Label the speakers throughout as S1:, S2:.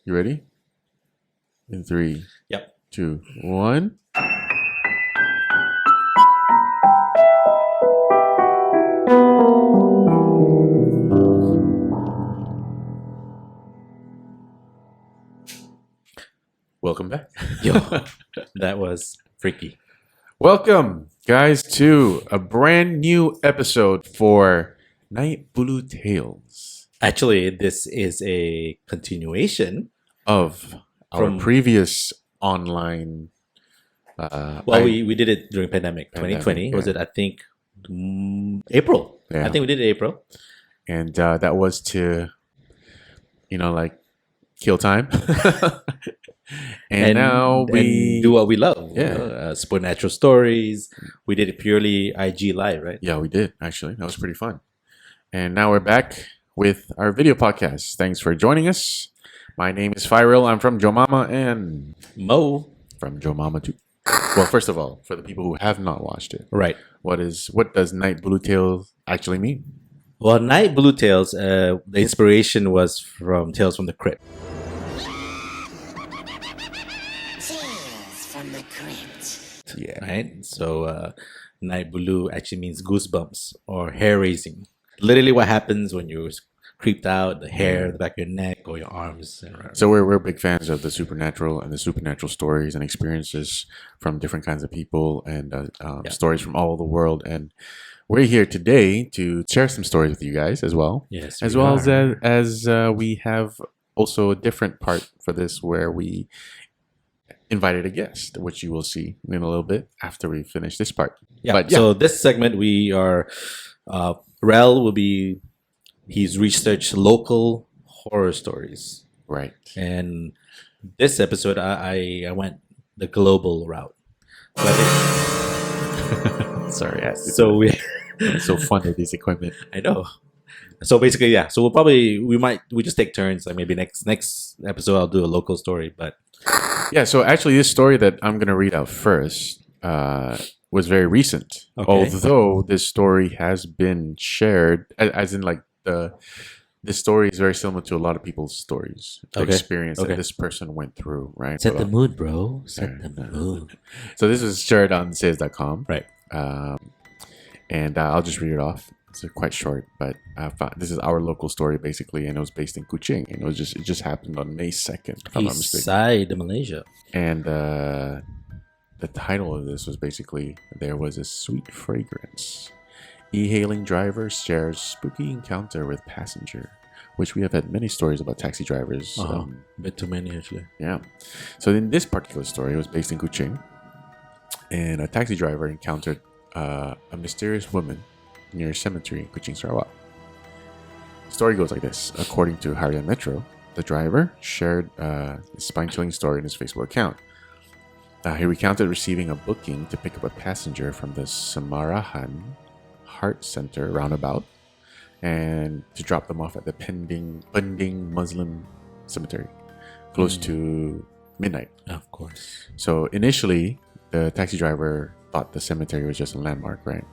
S1: You ready? In 3,
S2: Yep.
S1: 2, 1. Welcome back.
S2: Yo, that was freaky.
S1: Welcome, guys, to a brand new episode for Naik Bulu Tales
S2: Actually, this is a continuation.
S1: of our
S2: From-
S1: previous online.
S2: We did it during pandemic 2020.
S1: yeah.
S2: Was it? I think April.
S1: Yeah.
S2: I think we did it April.
S1: And that was to, kill time. and now we
S2: and do what we love.
S1: Yeah.
S2: Supernatural stories. We did it purely IG live, right?
S1: Yeah, we did, actually. That was pretty fun. And now we're back with our video podcast. Thanks for joining us. My name is Fairil. I'm from Jomama and
S2: Mo.
S1: from Jomama too. Well, first of all, for the people who have not watched it,
S2: Right.
S1: what does Naik Bulu Tales actually mean?
S2: Well, Naik Bulu Tales. The inspiration was from Tales from the Crypt.
S3: Tales from the Crypt.
S1: Yeah.
S2: Right. So Naik Bulu actually means goosebumps or hair raising. Literally, what happens when you're creeped out, the hair, the back of your neck, or your arms.
S1: So we're big fans of the supernatural and the supernatural stories and experiences from different kinds of people and stories from all over the world. And we're here today to share some stories with you guys as well.
S2: Yes,
S1: As
S2: we
S1: well
S2: are.
S1: as we have also a different part for this where we invited a guest, which you will see in a little bit after we finish this part.
S2: Yeah.
S1: But yeah.
S2: So this segment, we are Rel will be. He's researched local horror stories,
S1: Right.
S2: and this episode I went the global route. But
S1: Sorry.
S2: so we,
S1: It's so fun with this equipment.
S2: I know. So basically, yeah. So we just take turns. Like maybe next episode I'll do a local story, but
S1: Yeah, so actually this story that I'm going to read out first was very recent.
S2: Okay.
S1: Although this story has been shared, as in like this story is very similar to a lot of people's stories. The
S2: Okay.
S1: experience
S2: Okay.
S1: that this person went through, right?
S2: set the
S1: So,
S2: mood, bro. Set the mood.
S1: so this was shared on says.com.
S2: Right.
S1: And I'll just read it off. It's quite short, but this is our local story basically, and it was based in Kuching, and it just happened on May 2nd, if I'm not
S2: East
S1: mistaken.
S2: side of Malaysia.
S1: And the title of this was basically There Was a Sweet Fragrance. E-hailing driver shares spooky encounter with passenger, which we have had many stories about taxi drivers.
S2: Bit too many actually.
S1: Yeah. So in this particular story, it was based in Kuching, and a taxi driver encountered a mysterious woman near a cemetery in Kuching, Sarawak. The story goes like this. According to Harian Metro, the driver shared a spine-chilling story in his Facebook account. He recounted receiving a booking to pick up a passenger from the Samarahan Heart Center roundabout and to drop them off at the Pending Muslim cemetery close to midnight.
S2: Of course.
S1: So initially, the taxi driver thought the cemetery was just a landmark, right?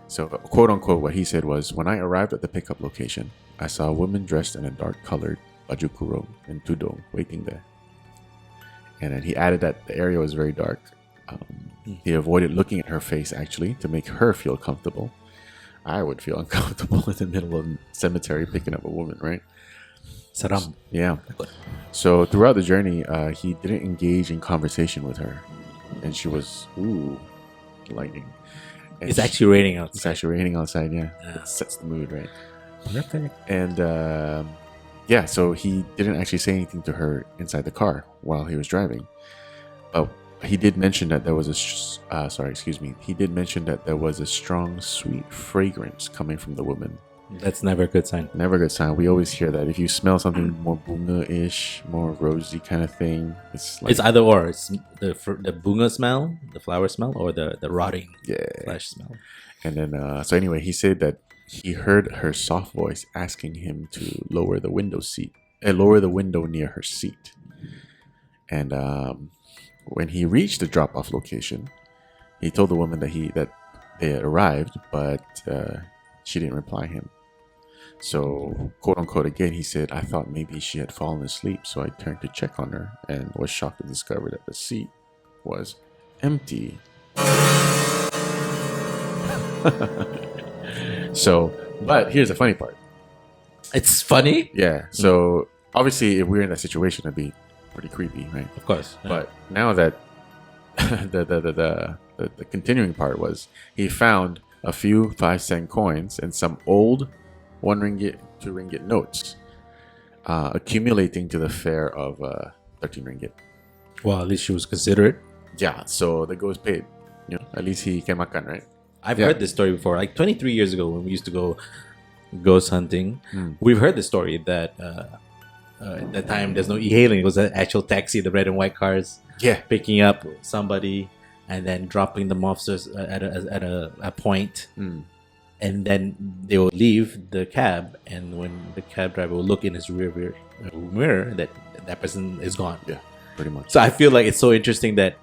S1: So, quote unquote, what he said was, when I arrived at the pickup location, I saw a woman dressed in a dark-colored baju kurung and tudong waiting there. And then he added that the area was very dark. He avoided looking at her face, actually, to make her feel comfortable. I would feel uncomfortable in the middle of a cemetery picking up a woman, right?
S2: Saram.
S1: Yeah. So throughout the journey, he didn't engage in conversation with her. And she was, lightning. And
S2: It's actually raining outside.
S1: It's actually raining outside, yeah.
S2: Yeah.
S1: It sets the mood, right?
S2: Perfect.
S1: And yeah, so he didn't actually say anything to her inside the car while he was driving. But he did mention that there was he did mention that there was a strong, sweet fragrance coming from the woman.
S2: That's never a good sign.
S1: Never a good sign. We always hear that if you smell something more bunga-ish, more rosy kind of thing, it's like
S2: It's either or. It's the bunga smell, the flower smell, or the rotting
S1: yeah.
S2: flesh smell.
S1: And then so anyway, he said that he heard her soft voice asking him to lower the window near her seat. And when he reached the drop-off location, he told the woman that they had arrived, but she didn't reply him. So, quote unquote, again, he said, I thought maybe she had fallen asleep, so I turned to check on her and was shocked to discover that the seat was empty. So, but here's the funny part.
S2: It's funny.
S1: Yeah. So, obviously, if we're in that situation, it'd be pretty creepy, right?
S2: Of course. Yeah.
S1: But now that the continuing part was, he found a few 5-cent coins and some old 1 ringgit, 2 ringgit notes, accumulating to the fare of 13 ringgit.
S2: Well, at least she was considerate.
S1: Yeah, so the ghost paid. You know, at least he can makan, right?
S2: I've heard this story before. Like 23 years ago, when we used to go ghost hunting, we've heard the story that at that time there's no e-hailing. It was an actual taxi, the red and white cars.
S1: Yeah,
S2: Picking up somebody and then dropping them off at a point. And then they will leave the cab, and when the cab driver will look in his rear mirror, that person is gone.
S1: Yeah, pretty much.
S2: So I feel like it's so interesting that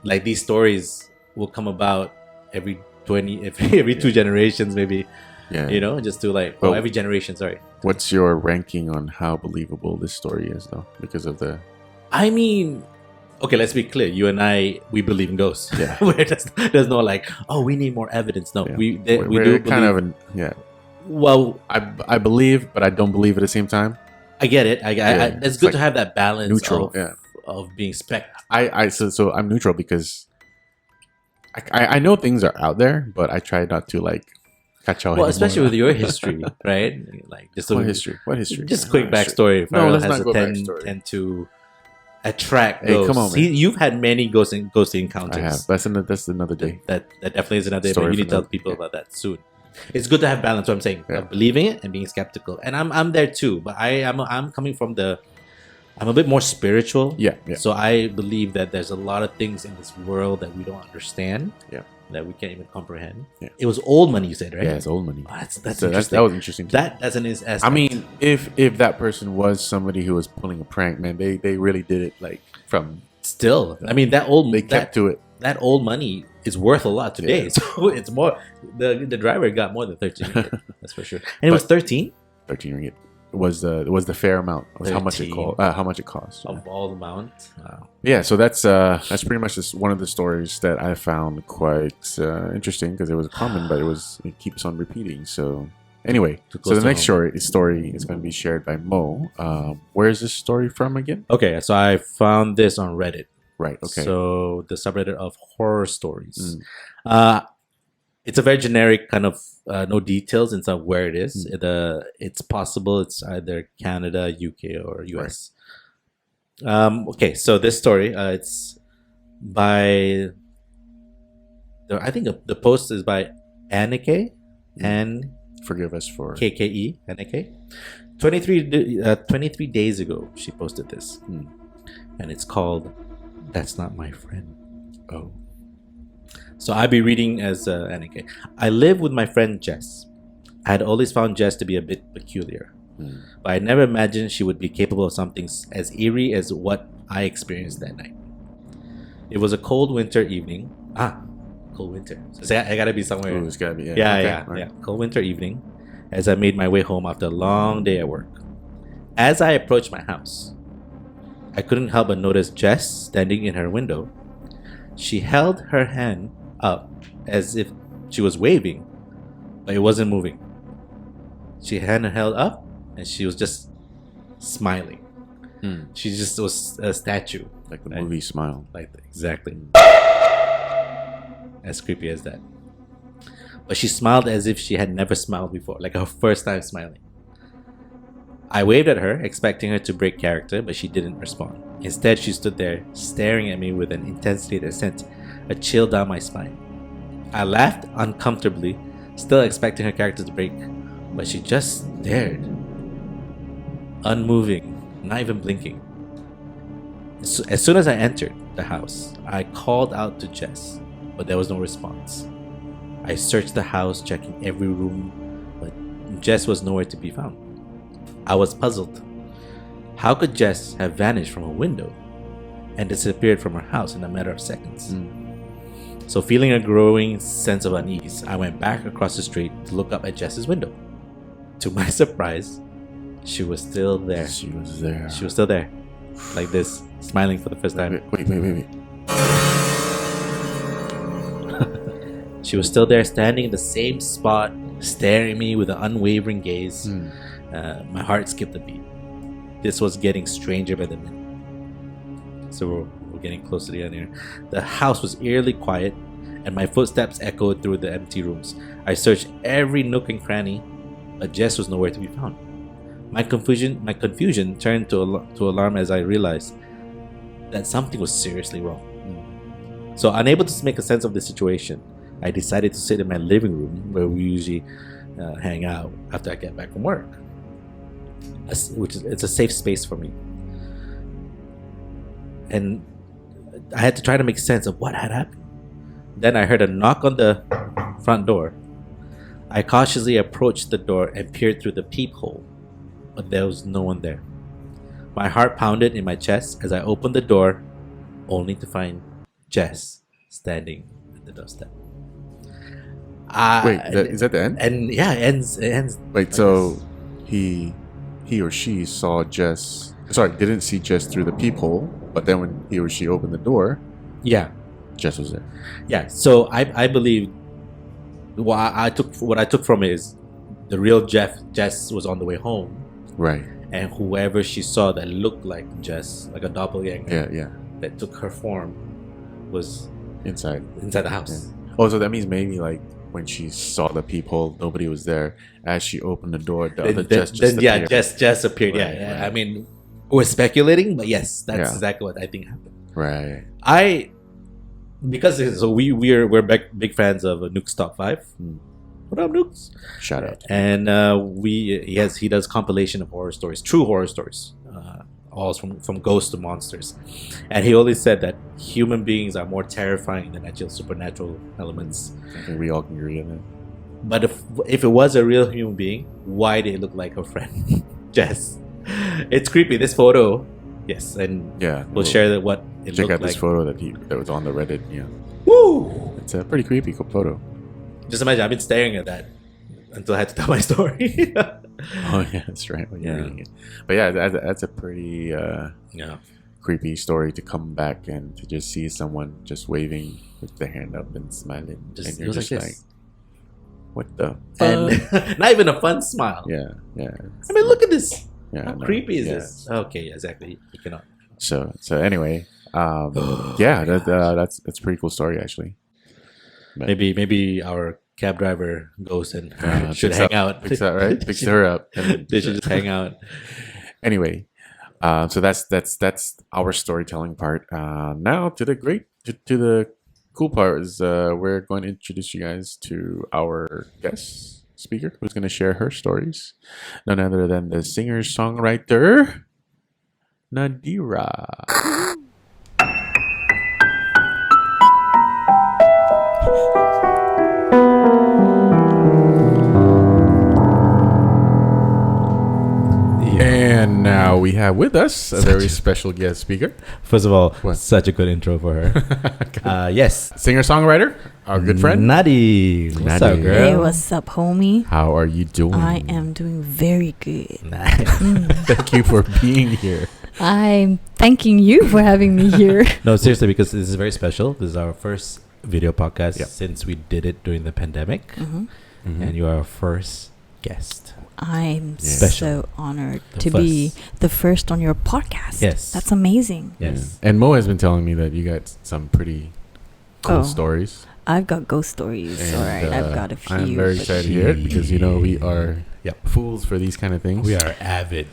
S2: like these stories will come about every 2 generations, maybe.
S1: Yeah,
S2: You know, just to like
S1: Well-
S2: every generation. Sorry.
S1: What's your ranking on how believable this story is, though? Because of the
S2: I mean, okay, let's be clear. You and I, we believe in ghosts.
S1: Yeah.
S2: Where there's no like, oh, we need more evidence. No,
S1: yeah.
S2: we
S1: We're
S2: do
S1: kind
S2: believe.
S1: of
S2: Well,
S1: I believe, but I don't believe at the same time.
S2: I get it.
S1: Yeah,
S2: It's
S1: it's
S2: good
S1: like
S2: to have that balance
S1: neutral,
S2: of,
S1: yeah.
S2: of being spec.
S1: So I'm neutral because I know things are out there, but I try not to like catch out.
S2: Well, especially with your history, right? Like just
S1: What history? What history?
S2: Just quick
S1: History.
S2: backstory.
S1: No,
S2: Fairil
S1: let's
S2: has
S1: not
S2: a
S1: go
S2: tend
S1: backstory.
S2: to attract
S1: Hey,
S2: ghosts.
S1: come on, man.
S2: You've had many ghosting encounters.
S1: I have. That's another day.
S2: That definitely is another day,
S1: Story
S2: but you need
S1: for
S2: to tell
S1: another-
S2: people
S1: yeah.
S2: about that soon. It's good to have balance. What I'm saying,
S1: Yeah.
S2: of believing it and being skeptical, and I'm there too. But I'm coming from I'm a bit more spiritual.
S1: Yeah, yeah.
S2: So I believe that there's a lot of things in this world that we don't understand.
S1: Yeah.
S2: That we can't even comprehend.
S1: Yeah.
S2: It was old money, you said, right?
S1: Yeah, it's old money.
S2: Oh, that's
S1: So that
S2: interesting.
S1: was interesting. Too.
S2: That's an aspect.
S1: I mean, if that person was somebody who was pulling a prank, man, they really did it like from
S2: still, I mean that old
S1: they kept to it.
S2: that old money is worth a lot today.
S1: Yeah.
S2: So it's more. The driver got more than 13. That's for sure. And it was 13
S1: 13 ringgit was the fair amount. It was how much it
S2: 13.
S1: how much it cost.
S2: of all the amount. Wow.
S1: Yeah, so that's pretty much just one of the stories that I found quite interesting because it was common, but it keeps on repeating. So anyway,
S2: Too
S1: so
S2: close
S1: the
S2: to
S1: next
S2: home.
S1: story is going to be shared by Mo. Where is this story from again?
S2: Okay, so I found this on Reddit.
S1: Right. Okay.
S2: So the subreddit of horror stories.
S1: Mm.
S2: It's a very generic kind of no details inside where it is. It's possible it's either Canada, UK, or US. Okay, so this story it's by I think the post is by Anneke and
S1: Forgive us for
S2: KKE Anneke. 23 days ago she posted this, and it's called "That's Not My Friend."
S1: oh
S2: So I'll be reading as Anneke. I live with my friend Jess. I had always found Jess to be a bit peculiar, but I never imagined she would be capable of something as eerie as what I experienced that night. It was a cold winter evening. Cold winter. So I gotta be somewhere.
S1: oh, it's gotta be
S2: Yeah. Cold winter evening, as I made my way home after a long day at work. As I approached my house, I couldn't help but notice Jess standing in her window. She held her hand up as if she was waving, but it wasn't moving. She had her held up and she was just smiling. She just was a statue.
S1: like the
S2: Right.
S1: movie Smile.
S2: Like exactly. As creepy as that. But she smiled as if she had never smiled before, like her first time smiling. I waved at her, expecting her to break character, but she didn't respond. Instead, she stood there, staring at me with an intensity that sent a chill down my spine. I laughed uncomfortably, still expecting her character to break, but she just stared. Unmoving, not even blinking. As soon as I entered the house, I called out to Jess, but there was no response. I searched the house, checking every room, but Jess was nowhere to be found. I was puzzled. How could Jess have vanished from a window and disappeared from her house in a matter of seconds? So feeling a growing sense of unease, I went back across the street to look up at Jess's window. To my surprise, she was still there.
S1: She was there.
S2: She was still there. Like this, smiling for the first time.
S1: Wait.
S2: She was still there, standing in the same spot, staring at me with an unwavering gaze. My heart skipped a beat. This was getting stranger by the minute. So we're getting close to the end here. The house was eerily quiet, and my footsteps echoed through the empty rooms. I searched every nook and cranny, but Jess was nowhere to be found. My confusion turned to alarm as I realized that something was seriously wrong. So, unable to make a sense of the situation, I decided to sit in my living room where we usually hang out after I get back from work. It's a safe space for me. And I had to try to make sense of what had happened. Then I heard a knock on the front door. I cautiously approached the door and peered through the peephole, but there was no one there. My heart pounded in my chest as I opened the door, only to find Jess standing at the doorstep.
S1: Wait, is that the end?
S2: And yeah, it ends.
S1: Wait,
S2: like
S1: so
S2: this.
S1: he or she saw Jess. Sorry, didn't see Jess through the peephole, but then when he or she opened the door,
S2: Yeah.
S1: Jess was there.
S2: Yeah, so I believe what I took from it is the real Jess was on the way home,
S1: Right.
S2: and whoever she saw that looked like Jess, like a doppelganger,
S1: Yeah.
S2: that took her form, was
S1: Inside.
S2: inside the house.
S1: Oh, so that means maybe like when she saw the peephole, nobody was there. As she opened the door, the other Jess just appeared.
S2: Jess appeared.
S1: Right,
S2: Yeah.
S1: right.
S2: I mean, we're speculating, but yes, that's
S1: Yeah.
S2: exactly what I think happened.
S1: Right.
S2: Because so we're big fans of Nuke's Top 5. What up, Nukes?
S1: Shout out.
S2: And he does compilation of horror stories, true horror stories, all from ghosts to monsters. And he always said that human beings are more terrifying than actual supernatural elements.
S1: I think we all can agree on that.
S2: But if it was a real human being, why did it look like her friend Jess? It's creepy. This photo, yes, and
S1: Yeah.
S2: we'll share that what it
S1: Check
S2: looked
S1: out
S2: like.
S1: this photo that was on the Reddit. Yeah.
S2: Woo!
S1: It's a pretty creepy photo.
S2: Just imagine, I've been staring at that until I had to tell my story.
S1: Oh yeah, that's right. When you're
S2: Yeah.
S1: reading it. But yeah, that's a pretty
S2: Yeah.
S1: creepy story to come back and to just see someone just waving with their hand up and smiling, and
S2: It
S1: you're
S2: was
S1: just
S2: like
S1: like,
S2: this.
S1: what the?
S2: And not even a fun smile.
S1: Yeah.
S2: I mean, look at this.
S1: Yeah,
S2: How
S1: no,
S2: creepy is
S1: yeah.
S2: this? Okay, exactly. You cannot.
S1: So anyway, yeah, that's a pretty cool story actually. But,
S2: Maybe our cab driver goes and should hang out.
S1: Picks that right, picks her up. And
S2: They should just hang out.
S1: Anyway, so that's our storytelling part. Now to the cool part is we're going to introduce you guys to our guest speaker who's going to share her stories. None other than the singer-songwriter Nadhira. And now we have with us a very special guest speaker.
S2: First of all,
S1: What?
S2: such a good intro for her. Yes.
S1: Singer-songwriter, our good friend.
S2: Naddi. What's
S1: Naddi.
S2: up, girl?
S4: Hey, what's up, homie?
S1: How are you doing?
S4: I am doing very good.
S1: Thank you for being here.
S4: I'm thanking you for having me here.
S2: No, seriously, because this is very special. This is our first video podcast
S1: Yep.
S2: since we did it during the pandemic. And you are our first guest.
S4: I'm
S2: Special.
S4: so honored
S2: The
S4: to be
S2: first.
S4: the first on your podcast.
S2: Yes.
S4: That's amazing.
S2: Yes.
S1: Yeah. And Mo has been telling me that you got some pretty cool
S4: Oh.
S1: stories.
S4: I've got ghost stories.
S1: And,
S4: All right, I've got a few.
S1: I'm very
S4: but-
S1: excited to hear it because we are
S2: Yep.
S1: fools for these kind of things.
S2: We are avid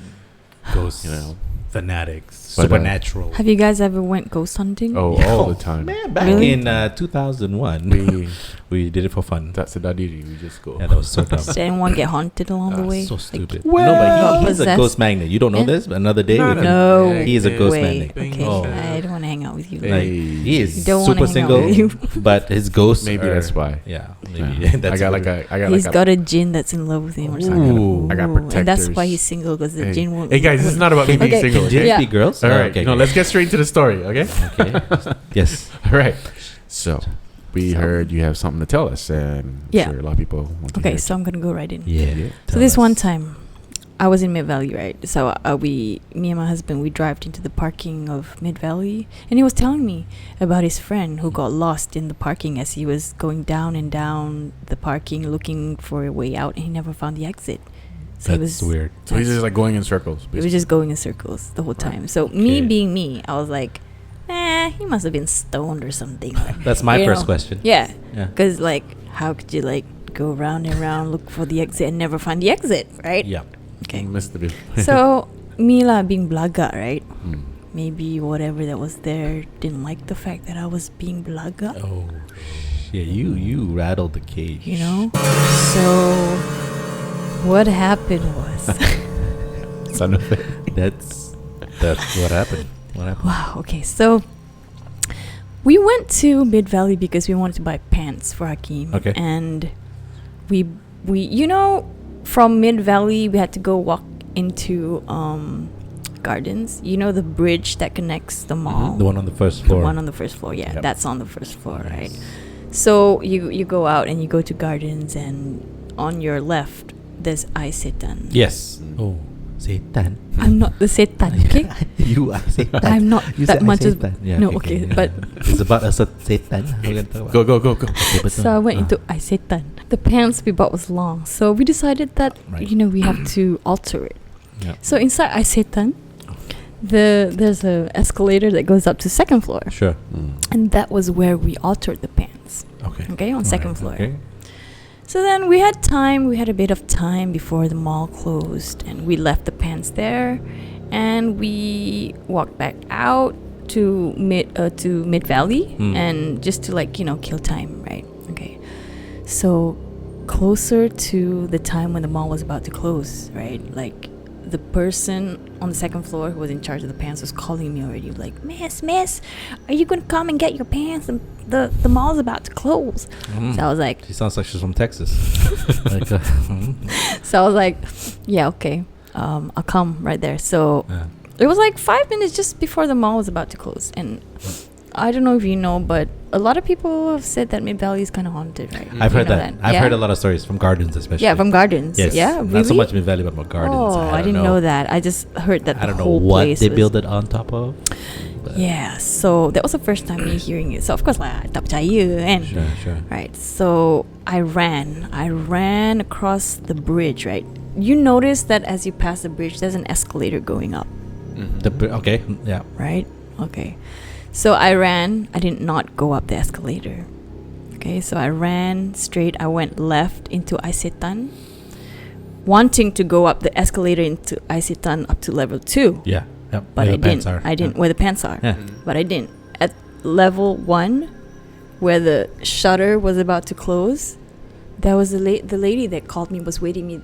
S2: ghost
S1: You know.
S2: fanatics,
S1: But,
S2: supernatural.
S4: Have you guys ever went ghost hunting?
S1: Oh, all the time.
S2: Man, back
S4: Really?
S2: in 2001, we did it for fun.
S1: That's the Nadiri. We just go.
S2: Yeah, that was so dumb.
S4: Did anyone get haunted along the way?
S2: So stupid.
S1: Well-
S2: no, but he's a
S4: Possessed?
S2: ghost magnet. You don't know
S4: Yeah.
S2: this, but another day we can.
S4: No.
S2: He is a ghost
S4: Wait.
S2: magnet.
S4: Okay,
S2: Oh.
S4: I don't want to hang out with you.
S1: Hey.
S2: Like, he is
S4: You don't wanna
S2: super
S4: hang out
S2: single,
S4: with you.
S2: but his ghosts.
S1: Maybe
S2: are,
S1: that's why.
S2: Yeah, maybe
S1: Yeah.
S2: that's
S1: I got
S2: what
S1: like
S2: it-
S1: a.
S4: He's got a jinn that's in love with him or something.
S2: Ooh.
S1: I got
S4: Ooh, and that's why
S1: protectors.
S4: he's single because the
S1: Hey.
S4: jinn won't.
S1: Hey guys, this is not about me being
S4: Okay.
S1: single.
S2: Can
S1: Okay.
S2: Jinn
S4: Yeah.
S2: be girls?
S1: All
S2: Oh,
S1: right.
S2: okay,
S1: No,
S2: okay.
S1: let's get straight into the story. Okay.
S2: Okay. Yes.
S1: All right. So, we
S4: So-
S1: heard you have something to tell us, and I'm
S4: Yeah.
S1: sure a lot of people want to
S4: Okay,
S1: hear.
S4: so I'm gonna go right in.
S2: Yeah.
S4: So this one time, I was in Mid Valley, right? So me and my husband, we drove into the parking of Mid Valley, and he was telling me about his friend who got lost in the parking as he was going down and down the parking looking for a way out, and he never found the exit. So
S2: That's
S4: he was
S2: weird.
S1: So he's just like going in circles.
S4: It was just going in circles the whole time. So me
S2: Okay.
S4: being me, I was like, he must have been stoned or something.
S2: That's my
S4: You
S2: first
S4: know?
S2: question.
S4: Yeah,
S2: Yeah.
S4: because like, how could you like go round and round, look for the exit, and never find the exit, right?
S2: Yeah.
S4: Okay.
S1: Missed the
S4: So Mila being blaga, right?
S1: Mm.
S4: Maybe whatever that was there didn't like the fact that I was being blaga,
S2: Oh. Yeah. You rattled the cage.
S4: you know. So what happened was,
S1: Son of a.
S2: That's what happened. What happened?
S4: wow. Okay, so we went to Mid Valley because we wanted to buy pants for Hakeem.
S2: Okay.
S4: And we from Mid Valley we had to go walk into Gardens. You know the bridge that connects the mall.
S2: The one on the first
S4: The
S2: floor.
S4: one on the first floor. Yeah,
S2: Yep.
S4: that's on the first floor, right? So you go out and you go to Gardens, and on your left there's Isetan.
S2: Yes. Oh, Satan.
S4: I'm not the Satan, okay?
S2: You are Satan.
S4: I'm not
S2: You
S4: that
S2: said I
S4: much of
S2: Satan. Yeah,
S4: no, okay,
S2: yeah.
S4: but
S2: It's about us at Satan. We're gonna talk about.
S1: Go.
S2: Okay, but
S4: so I went into Isetan. The pants we bought was long, so we decided that
S2: Right.
S4: we have to alter it.
S2: Yeah.
S4: So inside Isetan, there's a escalator that goes up to second floor,
S2: Sure.
S4: and that was where we altered the pants.
S2: Okay.
S4: Okay, on second floor.
S2: Okay.
S4: So then we had time. We had a bit of time before the mall closed, and we left the pants there, and we walked back out to Mid Valley, and just to kill time, right? Okay. So closer to the time when the mall was about to close, right? Like the person on the second floor who was in charge of the pants was calling me already, like, Miss, are you gonna come and get your pants? The mall's about to close. So I was like,
S2: She sounds like she's from Texas. Like,
S4: so I was like, yeah, okay, I'll come right there. So
S2: yeah.
S4: it was like 5 minutes just before the mall was about to close, and I don't know if you know, but a lot of people have said that Mid Valley is kind of haunted, right?
S2: I've
S4: You
S2: heard
S4: know
S2: that. I've
S4: Yeah?
S2: heard a lot of stories from Gardens, especially.
S4: Yeah, from Gardens.
S2: Yes.
S4: Yeah, really?
S2: Not so much Mid Valley, but more Gardens.
S4: Oh, I didn't know that. I just heard that
S2: I don't
S4: the
S2: know
S4: whole
S2: what
S4: place
S2: they
S4: was-
S2: build it on top of. But
S4: Yeah, so that was the first time me hearing it. So of course, like, I tak percaya, and
S2: Sure.
S4: right. So I ran across the bridge. Right, you notice that as you pass the bridge, there's an escalator going up.
S2: Okay. Yeah.
S4: Right. Okay. So I ran. I did not go up the escalator. Okay. So I ran straight. I went left into Isetan, wanting to go up the escalator into Isetan up to level 2.
S2: Yeah. Yep.
S4: But
S2: Where
S4: I
S2: the pants
S4: didn't.
S2: are.
S4: I didn't
S2: Yeah.
S4: where the pants are.
S2: Yeah.
S4: But I didn't. At level 1, where the shutter was about to close, there was the lady that called me was waiting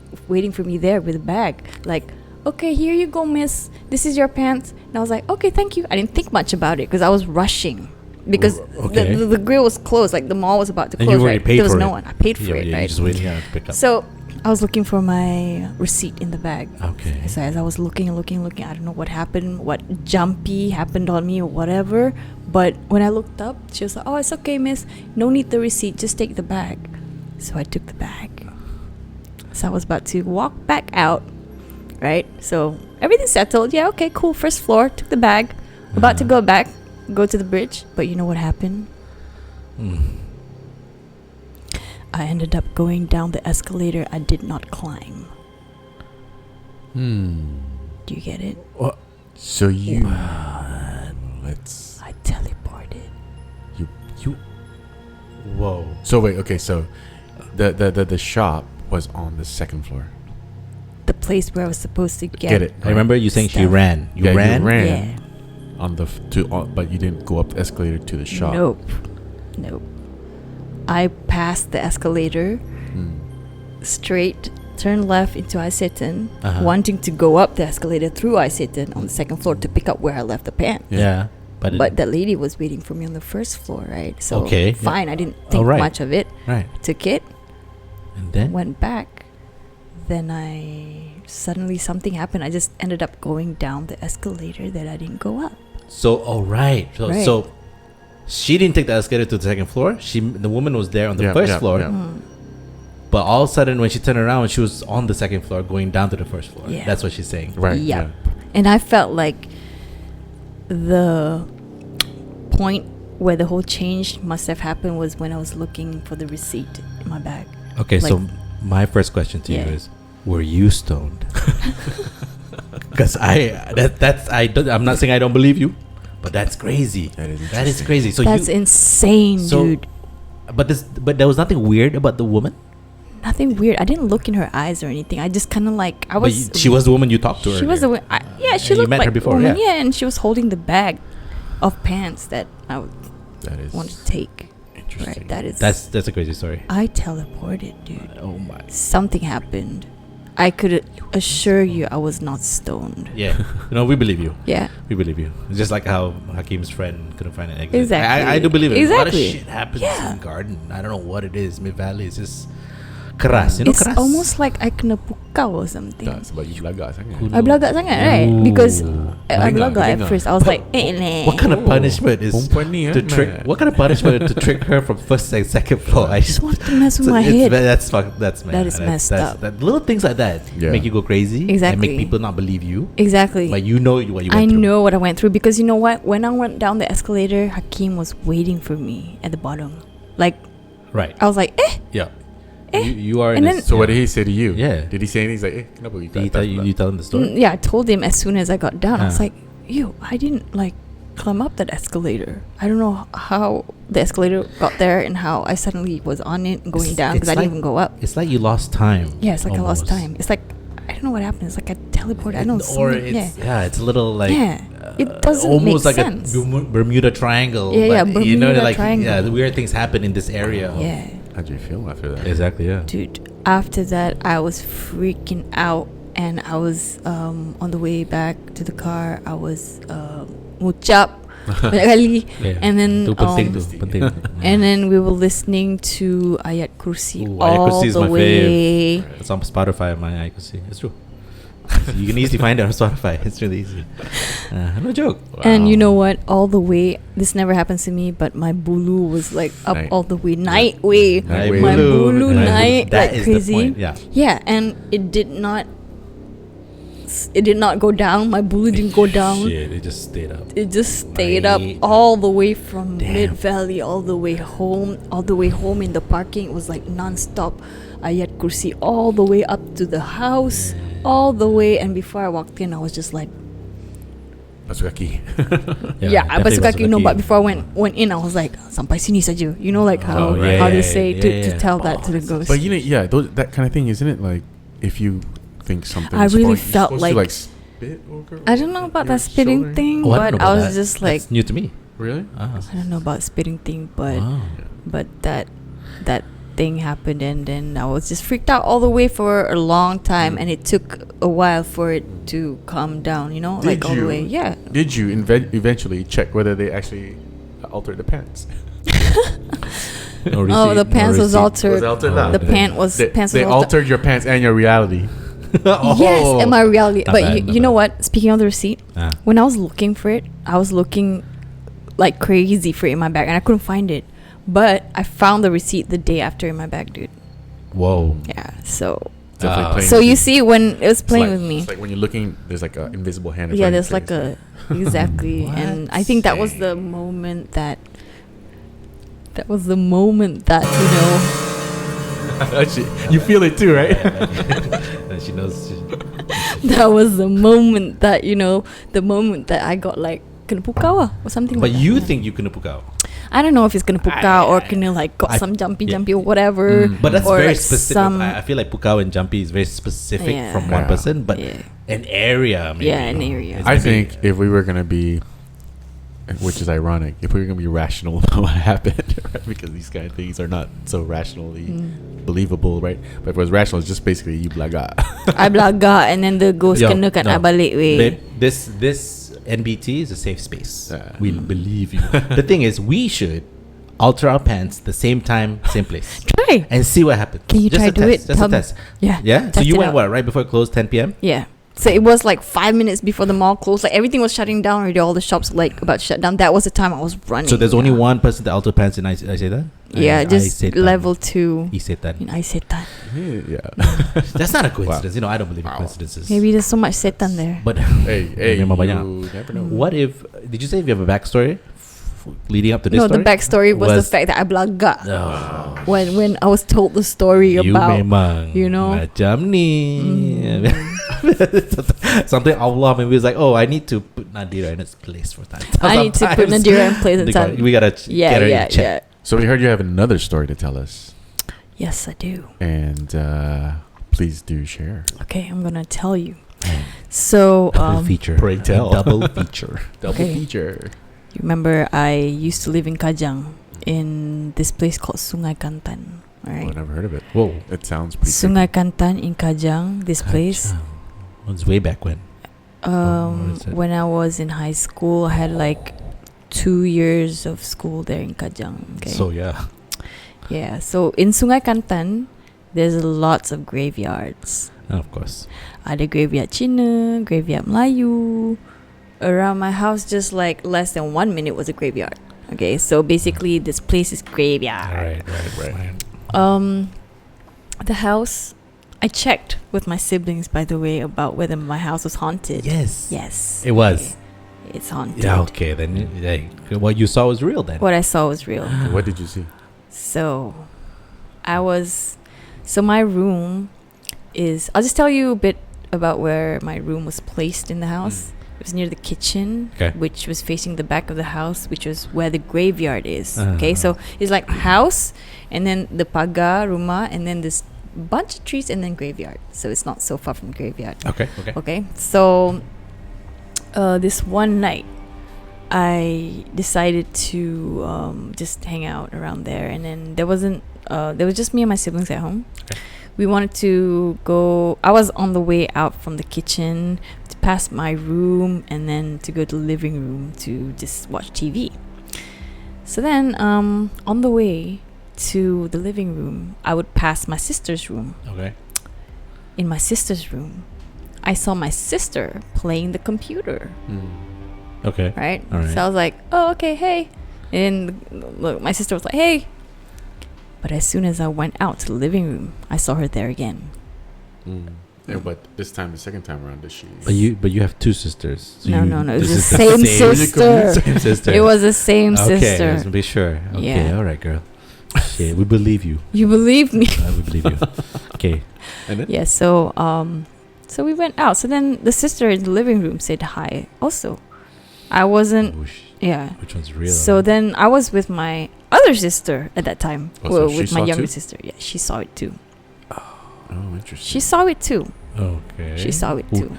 S4: for me there with a bag. Like, okay, here you go, miss. This is your pants. And I was like, okay, thank you. I didn't think much about it because I was rushing. Because
S2: Okay.
S4: the grill was closed. Like, the mall was about to
S2: And
S4: close.
S2: you already
S4: right?
S2: paid
S4: There was
S2: for
S4: no
S2: it.
S4: one. I paid for
S2: Yeah,
S4: it,
S2: you're
S4: right?
S2: just waiting to pick up.
S4: So I was looking for my receipt in the bag.
S2: Okay.
S4: So as I was looking, I don't know what happened, what jumpy happened on me or whatever. But when I looked up, she was like, "Oh, it's okay, miss. No need the receipt. Just take the bag." So I took the bag. So I was about to walk back out, right? So everything settled. Yeah, okay, cool. First floor, took the bag. About to go back, go to the bridge. But you know what happened? I ended up going down the escalator I did not climb. Do you get it?
S1: So you let's
S4: I teleported.
S1: you.
S2: Whoa.
S1: So wait, okay. So the shop was on the second floor.
S4: The place where I was supposed to
S1: Get it?
S2: I remember you saying she
S4: Stuff.
S2: ran. You
S1: Yeah, you
S2: ran?
S1: ran.
S4: Yeah.
S1: On the but you didn't go up the escalator to the shop.
S4: Nope. I passed the escalator straight, turned left into Isetan, wanting to go up the escalator through Isetan on the second floor to pick up where I left the pants.
S2: Yeah. But
S4: That lady was waiting for me on the first floor, right? So
S2: Okay,
S4: fine, I didn't think
S2: Alright.
S4: much of it.
S2: right.
S4: Took it,
S2: And then?
S4: went back. Then suddenly something happened. I just ended up going down the escalator that I didn't go up.
S2: So, all right.
S4: Right.
S2: She didn't take the escalator to the second floor. The woman was there on the first floor. But all of a sudden, when she turned around, she was on the second floor going down to the first floor.
S4: Yeah.
S2: That's what she's saying.
S1: Right.
S4: Yep.
S1: Yeah.
S4: And I felt like the point where the whole change must have happened was when I was looking for the receipt in my bag.
S2: Okay,
S4: Like-
S2: so my first question to you
S4: Yeah.
S2: is, were you stoned? Because I'm not saying I don't believe you, but that's crazy.
S1: That is
S2: That is
S1: interesting.
S2: crazy. So
S4: That's insane, dude.
S2: But there was nothing weird about the woman.
S4: Nothing weird. I didn't look in her eyes or anything. I just kind of like I was.
S2: She was the woman you talked to.
S4: She was the. Yeah, she
S2: And you
S4: looked
S2: met her
S4: like
S2: before,
S4: woman.
S2: yeah.
S4: Yeah, and she was holding the bag of pants that I
S1: That is
S4: wanted to take.
S1: interesting.
S4: Right. That is.
S2: That's a crazy story.
S4: I teleported, dude.
S2: Oh my.
S4: Something happened. I could assure you, I was not stoned.
S2: Yeah. We believe you.
S4: Yeah.
S2: We believe you. It's just like how Hakim's friend couldn't find an exit.
S4: Exactly.
S2: I do believe it. A lot of
S4: Exactly.
S2: shit happens
S4: Yeah.
S2: in Garden. I don't know what it is. Mid Valley is just keras.
S4: It's
S2: keras.
S4: almost like I kena pukau or something.
S1: Tak, sebab you belagak sangat.
S4: I belagak sangat, right? Because I
S1: Dengar,
S4: belagak at
S1: dengar.
S4: first. I was like, leh.
S2: What kind of punishment is
S1: Perempuan ni,
S2: to trick? What kind of punishment to trick her from first and second floor? I
S4: just want to mess with my head.
S2: That's
S4: That is messed up.
S2: That little things like that
S1: Yeah.
S2: make you go crazy. And
S4: Exactly.
S2: make people not believe you.
S4: Exactly.
S2: But you know what you went
S4: I
S2: through.
S4: know what I went through because you know what? When I went down the escalator, Hakim was waiting for me at the bottom. Like,
S2: Right.
S4: I was like,
S2: Yeah.
S4: Eh.
S2: You are.
S4: And
S2: in
S4: then-
S2: this,
S1: So what did he say to you?
S2: Yeah.
S1: Did he say anything? He's like, kenapa you
S2: Did he tell you tell him the story?
S4: Yeah, I told him as soon as I got down. I was
S2: Ah.
S4: like, I didn't like climb up that escalator. I don't know how the escalator got there and how I suddenly was on it and going down because I didn't even go up.
S2: It's like you lost time.
S4: Yeah, it's like I lost
S2: almost.
S4: time. It's like I don't know what happened. It's like I teleported. I don't know.
S2: Or
S4: something-
S2: it's it's a little like
S4: Yeah. It doesn't
S2: almost
S4: make
S2: like
S4: sense.
S2: a Bermuda Triangle.
S4: Yeah,
S2: but you know,
S4: Bermuda
S2: like
S4: Triangle.
S2: the weird things happen in this area.
S4: Yeah.
S1: How did you feel after that?
S2: Exactly. Yeah.
S4: Dude, after that I was freaking out and I was on the way back to the car I was ngucap banyak kali and then
S2: Itu penting tu, penting.
S4: and then we were listening to ayat kursi
S2: Ooh, Ayat
S4: all
S2: Kursi is
S4: the
S2: my
S4: way.
S2: It's on Spotify. My I could see. It's true. You can easily find it on Spotify. It's really easy. No joke.
S4: And you know what? All the way, this never happens to me, but my bulu was like up
S1: Naik.
S4: all the way, night way.
S1: Naik
S4: My
S1: bulu.
S4: bulu
S2: Naik
S4: night
S2: bulu. That
S4: like
S2: is the
S4: crazy.
S2: point, yeah.
S4: Yeah, and it did not go down. My bulu didn't go down.
S2: Shit, it just stayed up.
S4: It just stayed up
S2: Right.
S4: all the way from
S2: Damn.
S4: Mid Valley all the way home. All the way home in the parking, it was like non-stop ayat kursi all the way up to the house, all the way. And before I walked in, I was just like,
S1: Basuh kaki.
S4: yeah, I basuh kaki. No, but
S2: kaki.
S4: before I went in, I was like, sampai sini saja. You know, like how
S1: Oh, right.
S4: how they say to
S2: Yeah.
S4: tell that to the ghost.
S1: But you know, that kind of thing, isn't it? Like, if you think something,
S4: I really
S1: you're
S4: felt
S1: supposed to,
S4: like-
S1: spit over.
S4: I don't know about
S1: your
S4: that spitting
S1: shoulder?
S4: thing,
S2: Oh, I
S4: but
S2: don't know
S4: I
S2: about
S4: was
S2: that.
S4: just like,
S2: That's new to me.
S1: Really?
S2: Ah.
S4: I don't know about spitting thing, but
S2: Wow.
S4: but that thing happened and then I was just freaked out all the way for a long time and it took a while for it to calm down, you know,
S1: Did
S4: like all the
S1: you?
S4: way. Yeah.
S1: Did you eventually check whether they actually altered the pants?
S2: No
S4: Oh, the
S2: receipt, no
S4: pants was
S2: receipt.
S4: altered.
S1: altered
S2: Oh,
S1: now?
S4: The pant was
S1: They,
S4: pants
S1: they
S4: was
S1: altered
S4: altered.
S1: your pants and your reality.
S4: Yes, and my reality.
S2: Not
S4: But
S2: bad,
S4: you
S2: not
S4: know
S2: bad.
S4: what? Speaking of the receipt,
S2: Ah.
S4: when I was looking for it, I was looking like crazy for it in my bag and I couldn't find it. But I found the receipt the day after in my bag, dude.
S2: Whoa.
S4: Yeah. So
S1: Definitely playing
S4: so
S1: with
S4: you see when it was
S1: It's
S4: playing
S1: like-
S4: with me.
S1: It's like when you're looking, there's like an invisible hand.
S4: Yeah, there's like a exactly,
S2: What?
S4: and I think that was the moment that you know.
S1: you feel it too, right?
S2: And she knows.
S4: That was the moment that you know, the moment that I got like kena pukau or something.
S2: But
S4: like
S2: you
S4: that.
S2: think you kena pukau?
S4: I don't know if it's gonna pukau or kena like got some jumpy or whatever.
S2: But that's
S4: or
S2: very
S4: like
S2: specific.
S4: some-
S2: I feel like pukau and jumpy is very specific
S4: Yeah.
S2: from one
S1: Yeah.
S2: person, but
S4: Yeah.
S2: an area. Maybe.
S4: Yeah, an area.
S2: It's
S1: I
S2: maybe-
S1: think if we were gonna be, which is ironic, if we were gonna be rational about what happened, right? Because these kind of things are not so rationally believable, right? But if it was rational, it's just basically you blaga.
S4: I belaga and then the ghost
S2: Yo,
S4: kena kat
S2: no.
S4: I balik weh.
S2: Babe, this NBT is a safe space.
S1: Yeah.
S2: We believe you. The thing is, we should alter our pants the same time, same place,
S4: Try.
S2: and see what happens.
S4: Can you
S2: Just
S4: try
S2: a
S4: do
S2: test,
S4: it?
S2: Just
S4: Tell
S2: a
S4: me.
S2: test.
S4: Yeah.
S2: Yeah. So
S4: Test
S2: you
S4: it
S2: went
S4: out.
S2: what right before it closed 10 p.m.
S4: Yeah. So it was like 5 minutes before the mall closed. Like everything was shutting down already. All the shops like about to shut down. That was the time I was running.
S2: So there's only one person that alto pants, and I say that.
S4: Yeah, just
S2: Setan.
S4: level 2.
S2: Isetan.
S4: I said that.
S1: Yeah.
S2: That's not a coincidence. You know, I don't believe in coincidences.
S4: Maybe there's so much setan there.
S2: But
S1: Hey, you
S2: Memang
S1: never
S2: banyak.
S1: know.
S2: What if? Did you say if you have a backstory leading up to this
S4: No,
S2: story?
S4: the backstory was the fact that I belagak
S2: Oh,
S4: when I was told the story
S2: you
S4: about
S2: memang
S4: you know.
S2: macam ni. Something Allah maybe was like, oh, I need to put Nadhira in its place for that.
S4: I need to put
S2: Sometimes
S4: Nadhira in place and time.
S2: we gotta get her in check.
S4: yeah.
S1: So we heard you have another story to tell us,
S4: Yes, I do.
S1: and please do share.
S4: Okay, I'm gonna tell you. So
S2: Double feature.
S1: Pray tell.
S2: Double feature.
S1: Double
S4: Okay.
S1: feature.
S4: You remember I used to live in Kajang in this place called Sungai Kantan.
S1: Oh,
S4: Right?
S1: I never heard of it.
S2: Whoa.
S1: It sounds pretty.
S4: Sungai Kantan in Kajang, this place.
S2: It was way back when. what is it?
S4: When I was in high school, I had like 2 years of school there in Kajang. Okay.
S2: So yeah.
S4: Yeah. So in Sungai Kantan, there's lots of graveyards.
S2: Of course.
S4: Ada graveyard Cina, graveyard Melayu. Around my house, just like less than 1 minute was a graveyard. Okay, so basically this place is graveyard.
S2: Right.
S4: The house, I checked with my siblings, by the way, about whether my house was haunted.
S2: Yes.
S4: Yes.
S2: It was.
S4: It's haunted.
S2: Yeah, okay. Then what you saw was real then.
S4: What I saw was real.
S1: Okay, what did you see?
S4: So my room is, I'll just tell you a bit about where my room was placed in the house. It was near the kitchen,
S2: Okay.
S4: which was facing the back of the house, which was where the graveyard is.
S2: Uh-huh.
S4: Okay, so it's like house, and then the pagar, rumah, and then this bunch of trees, and then graveyard. So it's not so far from graveyard.
S2: Okay.
S4: Okay, so this one night, I decided to just hang out around there, and then there was just me and my siblings at home.
S2: Okay.
S4: We wanted to go. I was on the way out from the kitchen to pass my room, and then to go to the living room to just watch TV. So then, on the way to the living room, I would pass my sister's room.
S2: Okay.
S4: In my sister's room, I saw my sister playing the computer.
S2: Okay.
S4: Right?
S2: All right.
S4: So I was like, oh, okay, hey. And look, my sister was like, hey. But as soon as I went out to the living room, I saw her there again.
S1: Yeah, but this time, the second time around, did she?
S2: But you have two sisters. So
S4: No, it was
S2: this
S4: the
S2: is
S4: same sister.
S2: Same sister.
S4: It was the same
S2: Okay,
S4: sister.
S2: let's be sure. Okay,
S4: Yeah.
S2: all right, girl. Okay, we believe you.
S4: You believe me?
S2: We believe you. Okay.
S1: And then?
S4: Yeah, so we went out. So then the sister in the living room said hi also. I wasn't, yeah.
S2: Which one's real?
S4: So then I was with my other sister at that time.
S1: Oh, so
S4: Well,
S1: she
S4: with my
S1: saw
S4: younger
S1: too?
S4: sister. Yeah, she saw it too.
S1: Oh, interesting.
S4: She saw it too.
S2: Okay.
S4: She saw it too.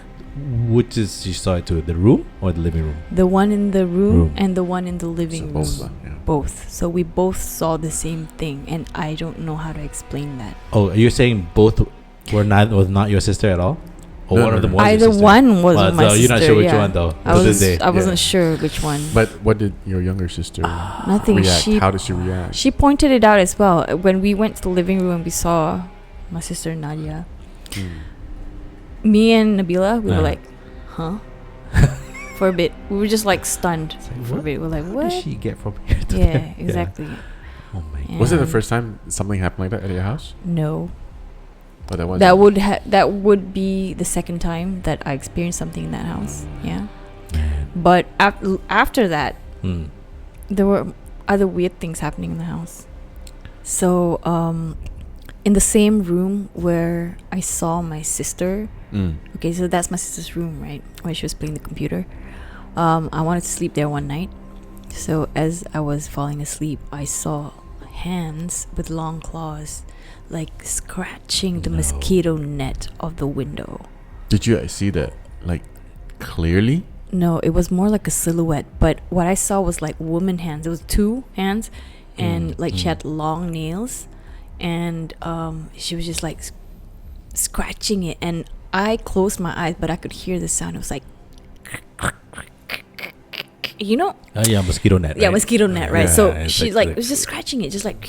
S2: Which is she saw it to? The room or the living room?
S4: The one in the room
S2: Room.
S4: and the one in the living room.
S1: both, yeah.
S4: Both. So we both saw the same thing, and I don't know how to explain that.
S2: Oh, you're saying both was not your sister at all? Or
S1: No,
S2: one
S1: no,
S2: of them
S1: no.
S2: was
S4: Either
S2: your sister?
S4: one was
S2: Oh,
S4: my
S2: so
S4: sister.
S2: you're not sure which
S4: yeah.
S2: one though.
S4: I
S2: To this
S4: was.
S2: day.
S4: I wasn't
S1: Yeah.
S4: sure which one.
S1: But what did your younger sister
S4: Nothing.
S1: react? How did she react?
S4: She pointed it out as well. When we went to the living room and we saw my sister Nadia, me and Nabila, we were like, huh? For a bit. We were just like stunned for a bit. We're like,
S2: Where
S4: what?
S2: did she get from here to
S4: Yeah,
S2: there?
S4: exactly.
S2: Oh my.
S4: Yeah.
S1: Was it the first time something happened like that at your house?
S4: No.
S1: Oh, that was.
S4: That would be the second time that I experienced something in that house. Yeah.
S2: Man.
S4: But after that,
S2: Hmm.
S4: there were other weird things happening in the house. So, in the same room where I saw my sister, okay, so that's my sister's room, right? When she was playing the computer. I wanted to sleep there one night. So as I was falling asleep, I saw hands with long claws, like scratching the mosquito net of the window.
S1: Did you see that like clearly?
S4: No, it was more like a silhouette. But what I saw was like woman hands. It was two hands, and like she had long nails, and she was just like scratching it. And I closed my eyes, but I could hear the sound. It was like, you know?
S2: Yeah, mosquito net.
S4: Yeah,
S2: right?
S4: mosquito net, right?
S2: Yeah,
S4: So
S2: it's
S4: she
S2: like-
S4: like was just scratching it, just like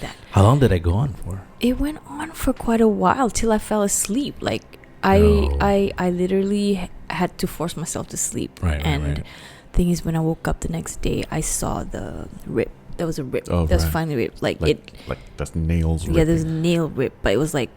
S4: that.
S2: How long did that go on for?
S4: It went on for quite a while till I fell asleep. Like I literally had to force myself to sleep.
S2: Right,
S4: and thing is, when I woke up the next day, I saw the rip. There was a rip.
S1: Oh,
S4: that was
S1: right.
S4: finally ripped. Like
S1: that's nails.
S4: Yeah, there's a nail rip, but it was like,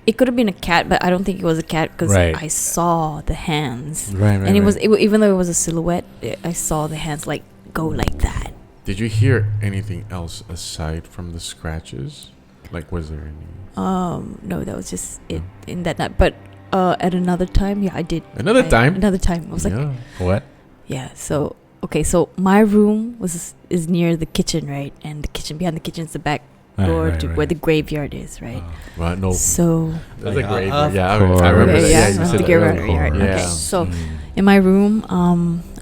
S4: it could have been a cat, but I don't think it was a cat because I saw the hands.
S2: Right.
S4: And it was even though it was a silhouette, I saw the hands like go like that.
S1: Did you hear anything else aside from the scratches? Like, was there any?
S4: No, that was just it in that night. But at another time, yeah, I did.
S1: Another time?
S4: Another time. I was like,
S2: what?
S4: Yeah. So okay, so my room is near the kitchen, right? And the kitchen, behind the kitchen is the back door to where the graveyard is, right?
S1: Well, no.
S4: So
S1: there's a graveyard.
S2: Yeah,
S1: I remember that.
S4: Yeah,
S1: You said
S4: the
S1: that
S4: graveyard.
S1: earlier.
S4: Right.
S1: Yeah.
S4: Okay. So in my room,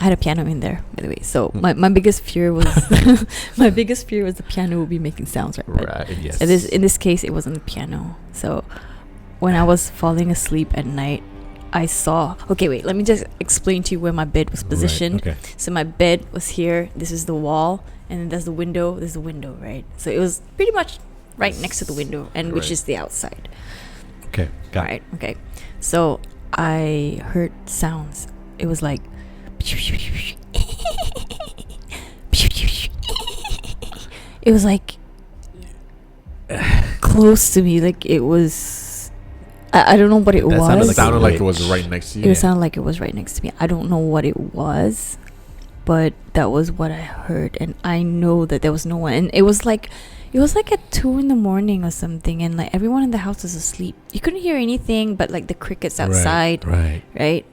S4: I had a piano in there, by the way. So my biggest fear was the piano would be making sounds, right?
S1: Right. Yes.
S4: In this case, it wasn't the piano. So when I was falling asleep at night, I saw. Okay, wait. Let me just explain to you where my bed was positioned.
S2: Right, okay.
S4: So my bed was here. This is the wall, and then there's the window. There's the window, right? So it was pretty much right next to the window, and which is the outside.
S2: Okay, got
S4: it. Okay. So I heard sounds. It was like. It was like close to me, like it was. I don't know what it was.
S1: It sounded like it was right next to you.
S4: It sounded like it was right next to me. I don't know what it was, but that was what I heard, and I know that there was no one. And it was like at 2 a.m. or something, and like everyone in the house was asleep. You couldn't hear anything but like the crickets outside, right?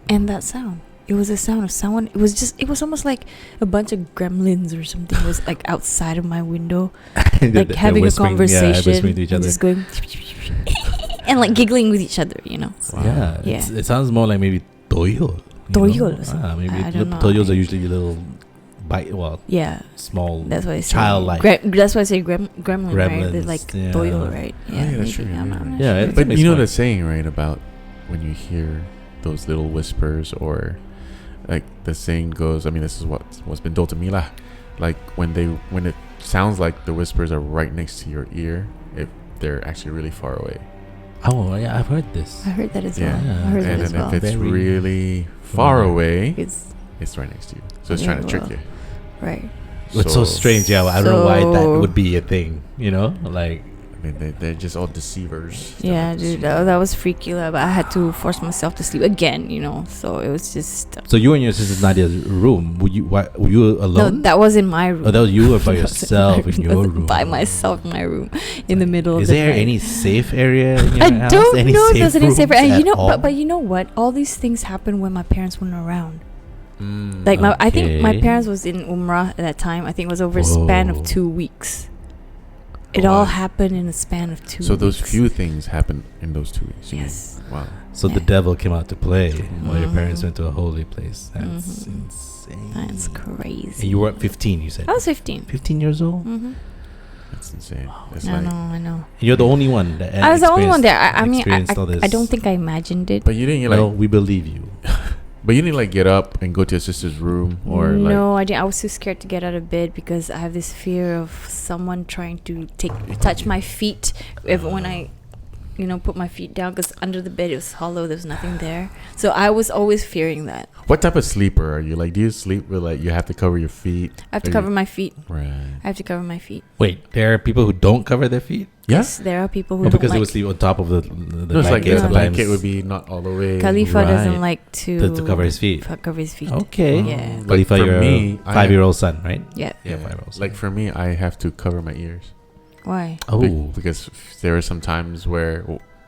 S4: And that sound. It was a sound of someone. It was almost like a bunch of gremlins or something was like outside of my window, like having a conversation,
S2: to each other.
S4: just going and like giggling with each other, you know.
S2: Wow. Yeah. It sounds more like maybe toyo.
S4: Toyo.
S2: Maybe toyos are usually little small.
S4: That's why I say
S2: childlike.
S4: That's why I say gremlin, right? They're like toyo, right?
S1: Yeah, that's true.
S4: I'm not
S2: sure.
S1: But you know the saying, right, about when you hear those little whispers, or like the saying goes, I mean, this is what's been told to me lah. Like when it sounds like the whispers are right next to your ear, if they're actually really far away.
S2: Oh yeah, I've heard this.
S4: I heard that as well.
S1: Yeah.
S4: I heard that as well.
S1: And if it's really far away, it's right next to you. So it's trying to trick you.
S4: Right.
S2: It's so strange. Yeah, I don't know why that would be a thing. You know, like.
S1: I mean, they're just all deceivers.
S4: Yeah, dude, that was freaky. But I had to force myself to sleep again, you know. So it was just.
S2: So you and your sister Nadia's room. Were you alone?
S4: No, that was in my room.
S2: Oh, that was you by yourself in your room.
S4: By myself in my room, in the middle.
S2: Is
S4: of the
S2: there
S4: night.
S2: any safe area in your
S4: I
S2: house?
S4: don't
S2: any
S4: know if there's any safe area.
S2: rooms
S4: You know,
S2: at all?
S4: but you know what? All these things happened when my parents weren't around. Like I think my parents was in Umrah at that time. I think it was over a span of 2 weeks. It all happened in a span of 2 weeks.
S1: So those few things happened in those 2 weeks.
S4: Yes.
S1: Wow.
S2: So the devil came out to play while your parents went to a holy place. That's insane.
S4: That's crazy.
S2: And you were at 15, you said?
S4: I was 15.
S2: 15 years old?
S1: That's insane.
S4: I know.
S2: You're the only one that
S4: I was the only one there. I mean,
S2: experienced all this.
S4: I don't think I imagined it.
S1: But you didn't
S2: Well, we believe you.
S1: But you didn't get up and go to your sister's room, or
S4: no, I didn't. I was too scared to get out of bed because I have this fear of someone trying to touch my feet when I put my feet down, because under the bed it was hollow. There was nothing there. So I was always fearing that.
S1: What type of sleeper are you? Like, do you sleep with you have to cover your feet?
S4: I have to cover my feet.
S1: Right.
S4: I have to cover my feet.
S2: Wait, there are people who don't cover their feet?
S4: Yes, there are people who don't
S2: because they would sleep on top of the
S1: no, it's
S2: blanket.
S1: the blanket would be not all the way.
S4: Khalifa doesn't like to
S2: cover his feet.
S4: Cover his feet.
S2: Okay.
S4: Yeah.
S2: Khalifa,
S1: for
S2: your
S1: me,
S2: 5-year-old son, right?
S4: Yeah.
S1: Yeah.
S2: 5-year-old son.
S1: Like for me, I have to cover my ears.
S4: Why?
S2: Oh.
S1: Because there are some times where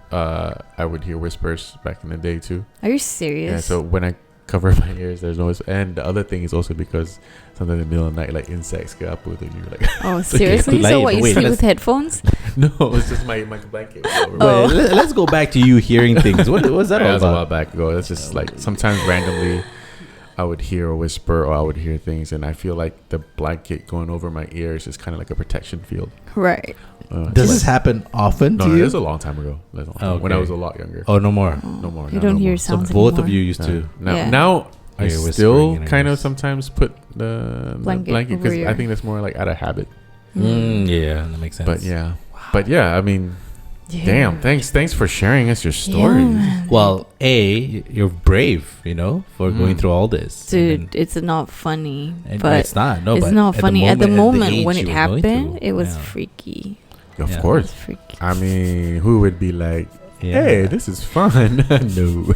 S1: I would hear whispers back in the day too.
S4: Are you serious?
S1: Yeah. So when I cover my ears, there's no. And the other thing is also because sometimes in the middle of the night, like insects get up with you, like.
S4: Oh, seriously? So what? You sleep with headphones?
S1: No, it's just my blanket.
S2: Well, let's go back to you hearing things. What was that all
S1: That was a while
S2: about?
S1: back ago. It's just like sometimes randomly I would hear a whisper or I would hear things, and I feel like the blanket going over my ears is kind of like a protection field.
S4: Right.
S2: Does this happen often to you?
S1: This was a long time ago. When I was a lot younger.
S2: Oh, no more.
S1: No more.
S4: You don't hear
S2: So
S4: sounds
S2: both
S4: anymore?
S2: of you used to.
S1: Now I
S2: You're
S1: still
S2: whispering in
S1: kind
S2: your
S1: of
S2: ears.
S1: sometimes put the blanket
S4: over
S1: because
S4: your-
S1: I think that's more like out of habit.
S2: Yeah, that makes sense.
S1: But yeah, I mean,
S4: Yeah.
S1: Damn, thanks for sharing us your stories.
S4: man.
S2: Well, you're brave, for going through all this.
S4: Dude, it's not funny.
S2: And
S4: But
S2: it's not. No,
S4: it's
S2: but
S4: not funny. At the moment when
S2: age
S4: it
S2: you were going
S4: happened,
S2: through,
S4: it was
S2: yeah.
S4: freaky.
S1: Of
S2: Yeah.
S4: It
S1: course.
S4: was freaky.
S1: I mean, who would be like,
S2: Yeah.
S1: hey, this is fun? No.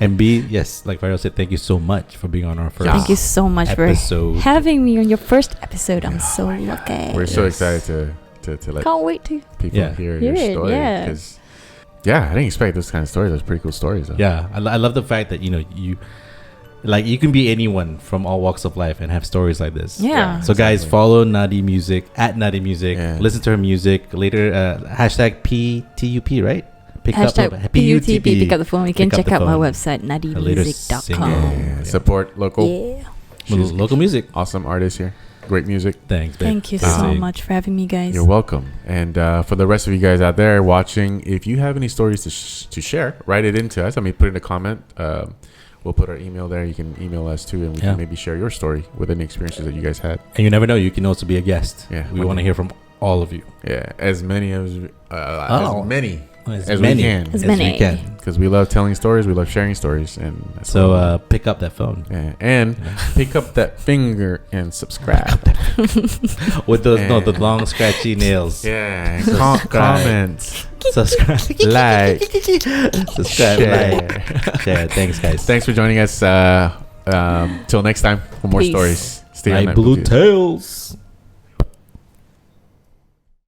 S2: And yes, like Fairil said, thank you so much for being on our first
S4: Thank you so much
S2: episode.
S4: for having me on your first episode. I'm so lucky.
S1: We're so
S2: Yes.
S1: excited to let
S4: Can't wait to.
S1: people
S2: Yeah.
S1: hear
S4: Hear
S1: your
S4: it,
S1: story.
S4: yeah.
S1: 'Cause, yeah, I didn't expect those kind of stories. Those pretty cool stories. Though.
S2: Yeah, I love the fact that you can be anyone from all walks of life and have stories like this.
S4: Yeah.
S2: So guys,
S1: Exactly.
S2: follow Naddi Music at Naddi Music.
S1: Yeah.
S2: Listen to her music later. Hashtag PTUP, right?
S4: Hashtag PUTP. Pick up the phone. You can
S2: Pick up
S4: check
S2: the
S4: out my
S2: phone.
S4: website,
S2: A later
S4: naddimusic.com.
S2: single.
S1: Yeah. Support local.
S4: Yeah.
S1: She's
S2: Local music.
S1: awesome artist here. Great music.
S2: Thanks, babe.
S4: Thank you so
S2: Amazing.
S4: much for having me, guys.
S1: You're welcome. And for the rest of you guys out there watching, if you have any stories to share, write it into us. I mean, put in a comment. We'll put our email there. You can email us too, and we
S2: Yeah.
S1: can maybe share your story with any experiences that you guys had.
S2: And you never know, you can also be a guest.
S1: Yeah.
S2: We want to hear from all of you.
S1: Yeah, as many as we
S2: As
S1: we can.
S4: As
S2: we
S4: many.
S2: can.
S1: because we love telling stories. We love sharing stories, and that's
S2: So
S1: what
S2: pick up that phone
S1: yeah. And pick up that finger and subscribe.
S2: with the long scratchy nails.
S1: Yeah,
S2: Subscribe.
S1: comment,
S2: Subscribe,
S1: like,
S2: subscribe,
S1: share.
S2: like, share. Thanks, guys.
S1: Thanks for joining us. Till next time for more
S4: Peace.
S1: stories. Stay on
S2: Naik
S1: Naik
S2: Bulu
S1: Bulu Tales.
S2: Tales.